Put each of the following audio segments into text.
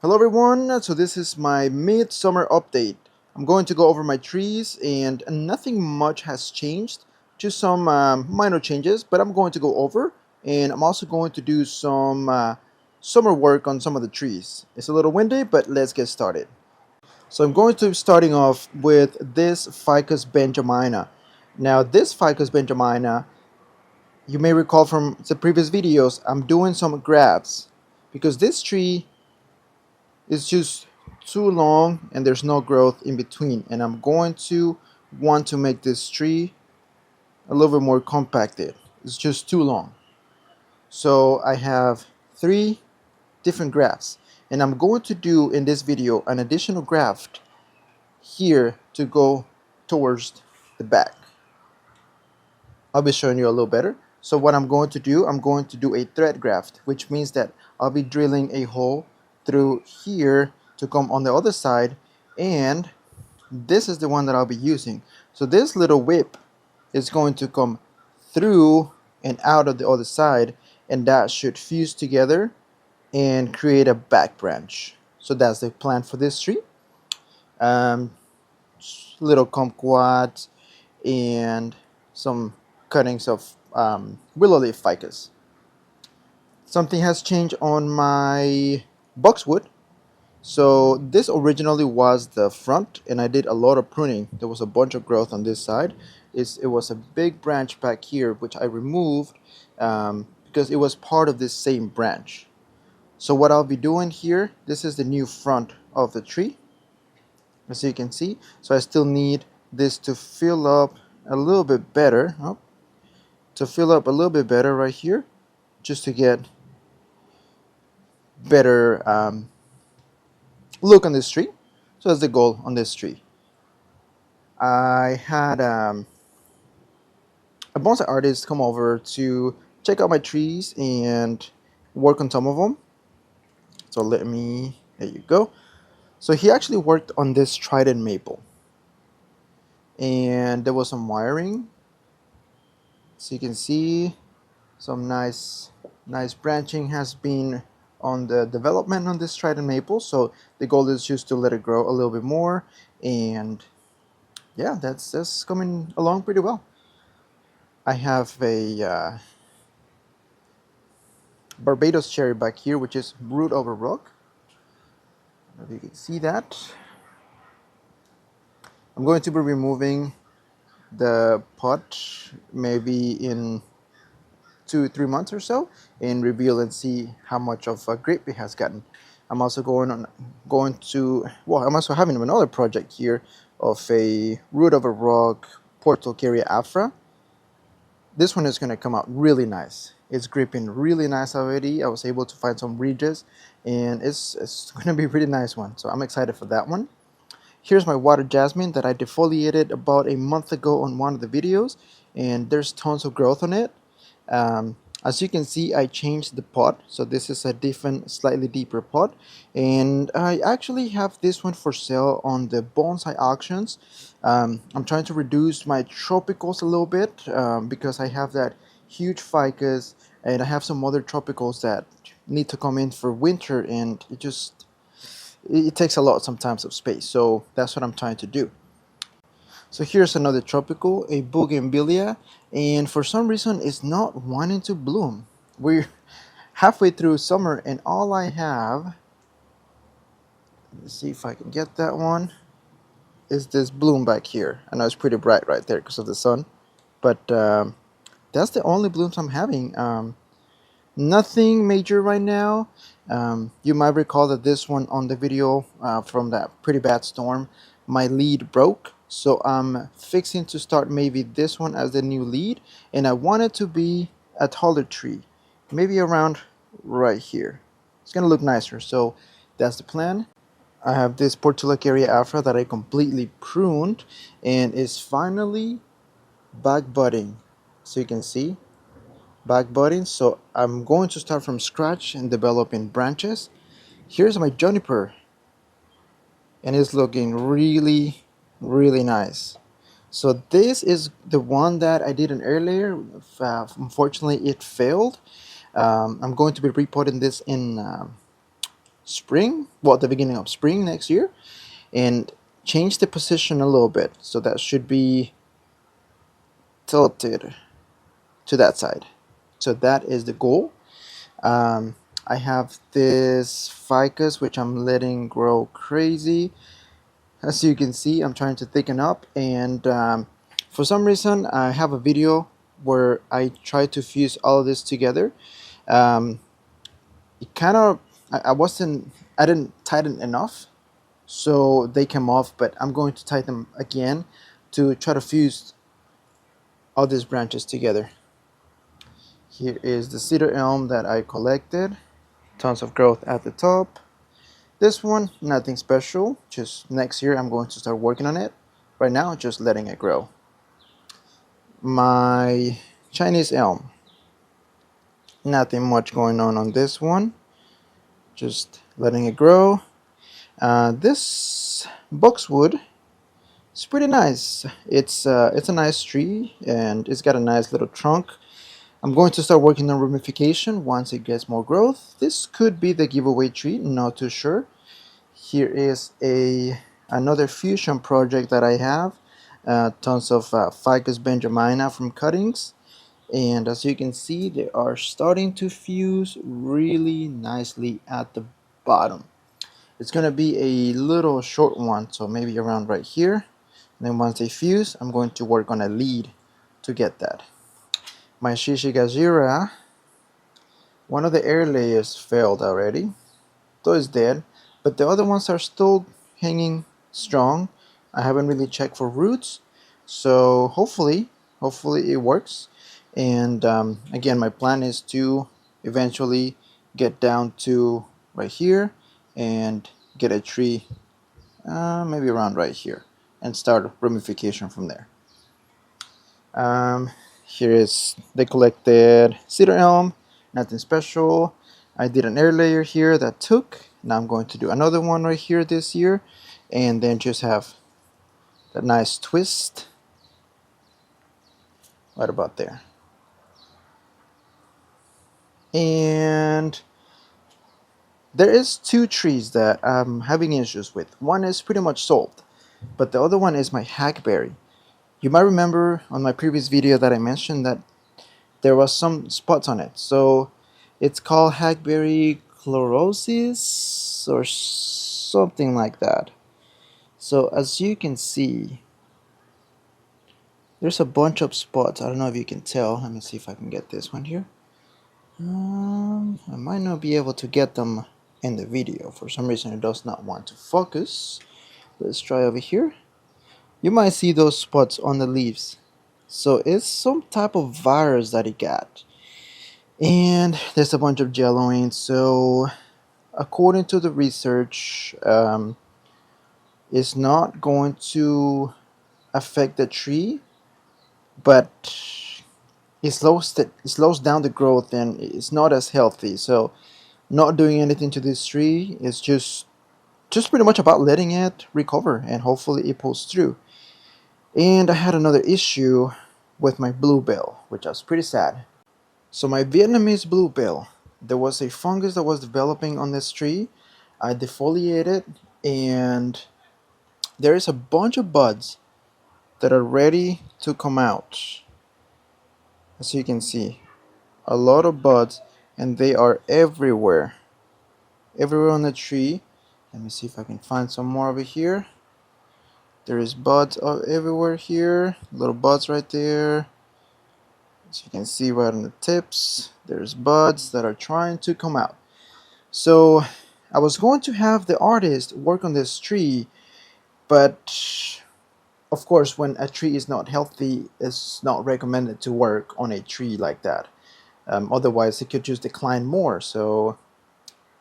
Hello everyone, so this is my midsummer update. I'm going to go over my trees and nothing much has changed, just some minor changes, but I'm going to go over and I'm also going to do some summer work on some of the trees. It's a little windy, but let's get started. So I'm going to be starting off with this Ficus benjamina. Now this Ficus benjamina, you may recall from the previous videos, I'm doing some grafts because this tree it's just too long and there's no growth in between, and I'm going to want to make this tree a little bit more compacted. It's just too long, so I have three different grafts, and I'm going to do in this video an additional graft here to go towards the back. I'll be showing you a little better. So what I'm going to do, I'm going to do a thread graft, which means that I'll be drilling a hole through here to come on the other side, and this is the one that I'll be using. So this little whip is going to come through and out of the other side, and that should fuse together and create a back branch. So that's the plan for this tree. Um, Little kumquat and some cuttings of willow leaf ficus. Something has changed on my boxwood. So this originally was the front, and I did a lot of pruning. There was a bunch of growth on this side. It was a big branch back here, which I removed because it was part of this same branch. So what I'll be doing here, this is the new front of the tree, as you can see. So I still need this to fill up a little bit better. To fill up a little bit better right here, just to get better look on this tree. So that's the goal on this tree. I had a bonsai artist come over to check out my trees and work on some of them. So there you go. So he actually worked on this Trident maple, and there was some wiring. So you can see some nice branching has been on the development on this Trident maple. So the goal is just to let it grow a little bit more, and yeah, that's coming along pretty well. I have a Barbados cherry back here, which is root over rock. If you can see that. I'm going to be removing the pot maybe in 2-3 months or so and reveal and see how much of a grape it has gotten. I'm also I'm also having another project here of a root over rock Portalcaria afra. This one is going to come out really nice. It's gripping really nice already. I was able to find some ridges, and it's going to be a pretty nice one. So I'm excited for that one. Here's my water jasmine that I defoliated about a month ago on one of the videos, and there's tons of growth on it. As you can see, I changed the pot, so this is a different, slightly deeper pot, and I actually have this one for sale on the bonsai auctions. I'm trying to reduce my tropicals a little bit because I have that huge ficus, and I have some other tropicals that need to come in for winter, and it takes a lot sometimes of space. So that's what I'm trying to do. So here's another tropical, a bougainvillea, and for some reason it's not wanting to bloom. We're halfway through summer and all I have, let's see if I can get that one, is this bloom back here. I know it's pretty bright right there because of the sun, but that's the only blooms I'm having. Nothing major right now. You might recall that this one on the video from that pretty bad storm, my lead broke. So I'm fixing to start maybe this one as the new lead, and I want it to be a taller tree, maybe around right here. It's gonna look nicer, so that's the plan. I have this Portulacaria afra that I completely pruned and is finally back budding. So you can see back budding. So I'm going to start from scratch and developing branches. Here's my Juniper, and it's looking really nice. So this is the one that I did earlier. Unfortunately it failed. I'm going to be repotting this in spring, well, at the beginning of spring next year, and change the position a little bit. So that should be tilted to that side. So that is the goal. Um, I have this ficus which I'm letting grow crazy. As you can see, I'm trying to thicken up, and for some reason I have a video where I try to fuse all of this together. Um, it kind of I didn't tighten enough, so they came off, but I'm going to tighten them again to try to fuse all these branches together. Here is the cedar elm that I collected. Tons of growth at the top. This one, nothing special, just next year I'm going to start working on it. Right now, just letting it grow. My Chinese elm, nothing much going on this one, just letting it grow. This boxwood is pretty nice. It's a nice tree, and it's got a nice little trunk. I'm going to start working on ramification once it gets more growth. This could be the giveaway tree, not too sure. Here is another fusion project that I have. Tons of Ficus benjamina from cuttings, and as you can see, they are starting to fuse really nicely at the bottom. It's gonna be a little short one, so maybe around right here. And then once they fuse, I'm going to work on a lead to get that. My Shishigajira, one of the air layers failed already, though it's dead, but the other ones are still hanging strong. I haven't really checked for roots, so hopefully it works. And again, my plan is to eventually get down to right here and get a tree maybe around right here and start ramification from there. Here is the collected cedar elm, nothing special. I did an air layer here that took. Now I'm going to do another one right here this year, and then just have that nice twist right about there. And there is two trees that I'm having issues with. One is pretty much solved, but the other one is my hackberry. You might remember on my previous video that I mentioned that there was some spots on it. So it's called hackberry chlorosis or something like that. So as you can see, there's a bunch of spots. I don't know if you can tell. Let me see if I can get this one here. I might not be able to get them in the video. For some reason it does not want to focus. Let's try over here. You might see those spots on the leaves. So it's some type of virus that it got. And there's a bunch of yellowing. So according to the research, it's not going to affect the tree, but it slows down the growth and it's not as healthy. So not doing anything to this tree is just pretty much about letting it recover, and hopefully it pulls through. And I had another issue with my bluebell, which was pretty sad. So my Vietnamese bluebell, there was a fungus that was developing on this tree. I defoliated, and there is a bunch of buds that are ready to come out. As you can see, a lot of buds, and they are everywhere on the tree. Let me see if I can find some more over here. There is buds everywhere here, little buds right there. As you can see right on the tips, there's buds that are trying to come out. So I was going to have the artist work on this tree, but of course when a tree is not healthy, it's not recommended to work on a tree like that. Otherwise it could just decline more. So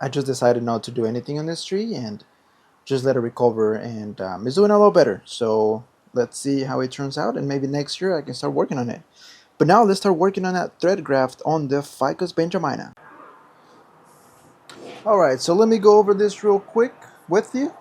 I just decided not to do anything on this tree and just let it recover, and it's doing a lot better. So let's see how it turns out, and maybe next year I can start working on it. But now let's start working on that thread graft on the Ficus benjamina. Alright, so let me go over this real quick with you.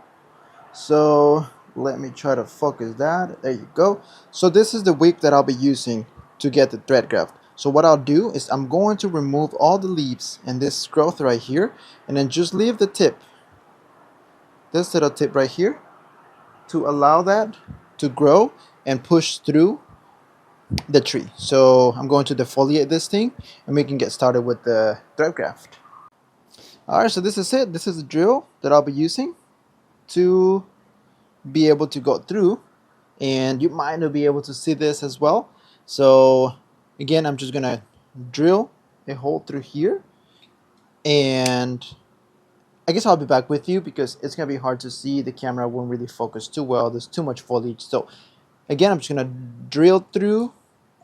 So let me try to focus that. There you go. So this is the wick that I'll be using to get the thread graft. So what I'll do is I'm going to remove all the leaves and this growth right here, and then just leave the tip this little tip right here to allow that to grow and push through the tree. So I'm going to defoliate this thing and we can get started with the thread graft. Alright, so this is it. This is the drill that I'll be using to be able to go through, and you might not be able to see this as well. So again, I'm just gonna drill a hole through here, and I guess I'll be back with you because it's gonna be hard to see. The camera won't really focus too well. There's too much foliage. So again, I'm just gonna drill through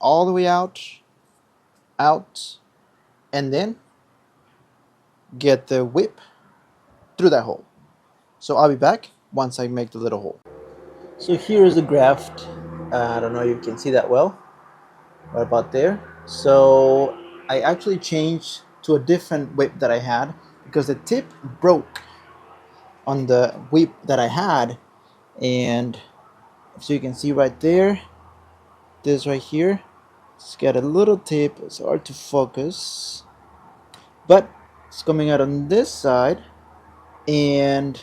all the way out, and then get the whip through that hole. So I'll be back once I make the little hole. So here is the graft. I don't know if you can see that well, right about there. So I actually changed to a different whip that I had because the tip broke on the whip that I had, and so you can see right there, this right here, it's got a little tip. It's hard to focus, but it's coming out on this side, and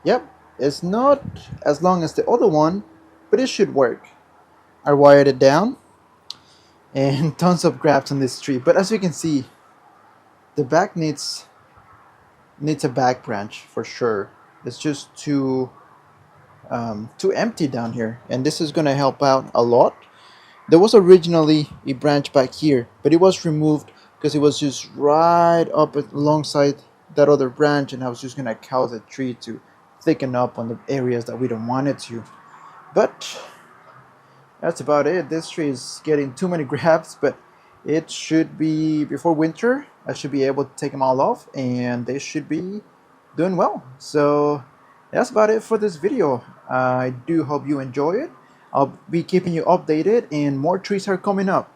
yep, it's not as long as the other one, but it should work. I wired it down, and tons of grafts on this tree, but as you can see, the back needs a back branch for sure. It's just too empty down here, and this is gonna help out a lot. There was originally a branch back here, but it was removed because it was just right up alongside that other branch, and I was just gonna cow the tree to thicken up on the areas that we don't want it to. But that's about it. This tree is getting too many grafts, but it should be, before winter, I should be able to take them all off, and they should be doing well. So that's about it for this video. I do hope you enjoy it. I'll be keeping you updated, and more trees are coming up.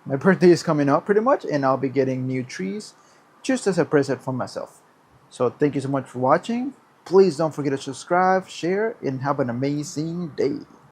My birthday is coming up pretty much, and I'll be getting new trees just as a present for myself. So thank you so much for watching. Please don't forget to subscribe, share, and have an amazing day.